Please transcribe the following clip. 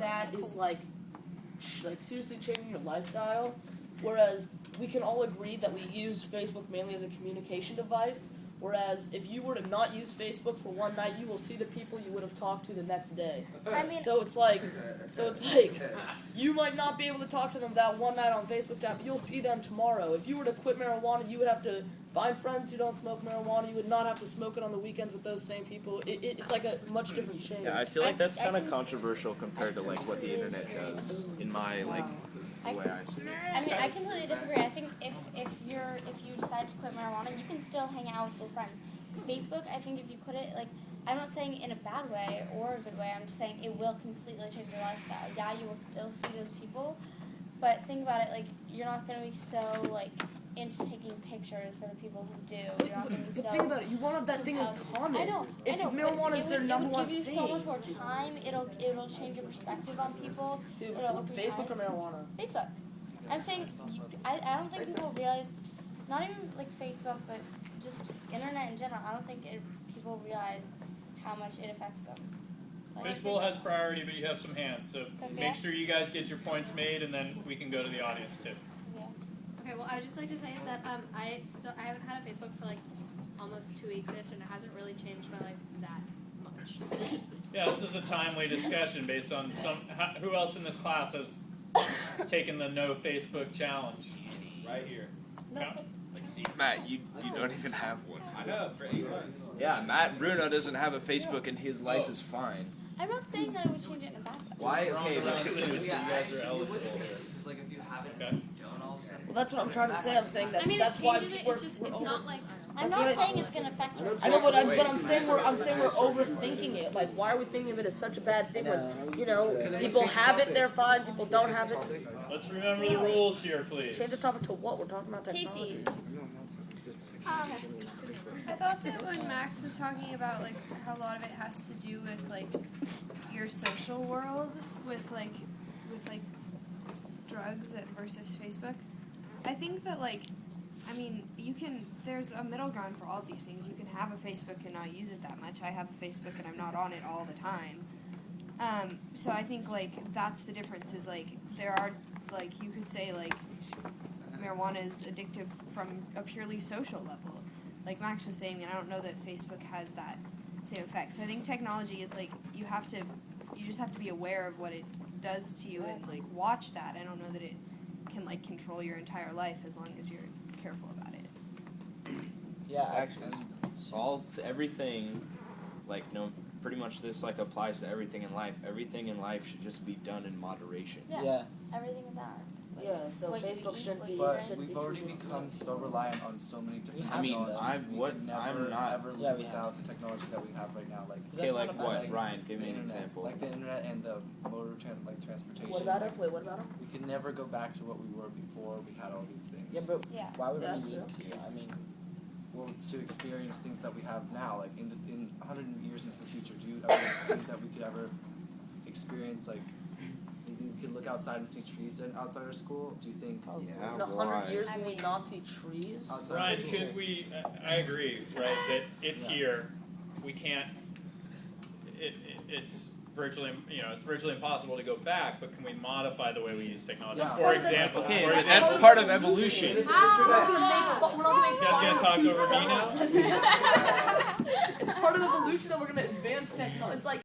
that is like seriously changing your lifestyle. Whereas we can all agree that we use Facebook mainly as a communication device. Whereas if you were to not use Facebook for one night, you will see the people you would have talked to the next day. I mean, So it's like you might not be able to talk to them that one night on Facebook chat, but you'll see them tomorrow. If you were to quit marijuana, you would have to find friends who don't smoke marijuana. You would not have to smoke it on the weekends with those same people. It's like a much different change. Yeah, I feel like that's kind of controversial compared to like what the internet does in my the way I see it. I mean, I completely disagree. I think if you decide to quit marijuana, you can still hang out with your friends. Facebook, I think if you quit it, like, I'm not saying in a bad way or a good way. I'm just saying it will completely change your lifestyle. Yeah, you will still see those people, but think about it. Like, you're not gonna be so like into taking pictures for the people who do. You're not gonna be so. But think about it. You won't have that thing in common. I know. If marijuana is their number one thing. It would give you so much more time. It'll change your perspective on people. Dude, It'll open your Facebook or eyes. marijuana? Facebook. I'm saying I don't think people realize, not even like Facebook, but just internet in general. I don't think people realize how much it affects them. Like, Fishbowl has priority, but you have some hands, so Sophia? make sure you guys get your points made, and then we can go to the audience too. Yeah. Okay, well, I would just like to say that I haven't had a Facebook for like almost 2 weeks-ish, and it hasn't really changed my life that much. Yeah, this is a timely discussion based on who else in this class has taken the no Facebook challenge? Right here. No, Count. Matt, you don't even have one. I know, for 8 months. Yeah, Matt Bruno doesn't have a Facebook and his life is fine. I'm not saying that it would change it in a bad way. Why? Okay, So you guys are eligible here. It's like if you haven't Okay. done all of a sudden. Well, that's what I'm trying to say. I'm saying that I mean, that's it why changes it. we're, It's just we're it's over. not like I'm That's not what saying it's gonna affect your. I know, but I'm saying we're overthinking it. Like, why are we thinking of it as such a bad thing when people have it, they're fine. People don't have it. Let's remember the rules here, please. Change the topic to what? We're talking about technology. Casey. I thought that when Max was talking about like how a lot of it has to do with like your social world with like drugs versus Facebook. I think that there's a middle ground for all of these things. You can have a Facebook and not use it that much. I have a Facebook and I'm not on it all the time. So I think like that's the difference is like there are like you could say like marijuana is addictive from a purely social level. Like Max was saying, and I don't know that Facebook has that same effect. So I think technology is like you just have to be aware of what it does to you and like watch that. I don't know that it can like control your entire life as long as you're careful about it. Yeah, actually, solved everything. Like pretty much this like applies to everything in life. Everything in life should just be done in moderation. Yeah. Everything in balance. Yeah, so What you Facebook eat, shouldn't what be. you But shouldn't be we've already treated become so reliant on so many different I mean, technologies. We could never ever Yeah, live we without the technology that we have right now. Like Okay, like what? like Ryan, give the me an internet, example. like the internet and the transportation. What about it? Wait, what about it? We can never go back to what we were before we had all these things. Yeah, but Yeah. why would That's we need true. to? I mean, Well, to experience things that we have now, like in 100 years into the future, do you ever think that we could ever experience like? Maybe we could look outside and see trees outside our school. Do you think? Yeah, In 100 years, I will we mean- not see trees? Outside Ryan, of school? could we? I agree, right? That it's here. We can't. It's virtually, it's virtually impossible to go back. But can we modify the way we use technology? Yeah. For example, Okay, for that's example, part of evolution. We're not gonna make you guys gonna talk over me now? It's part of evolution that we're gonna advance technology. It's like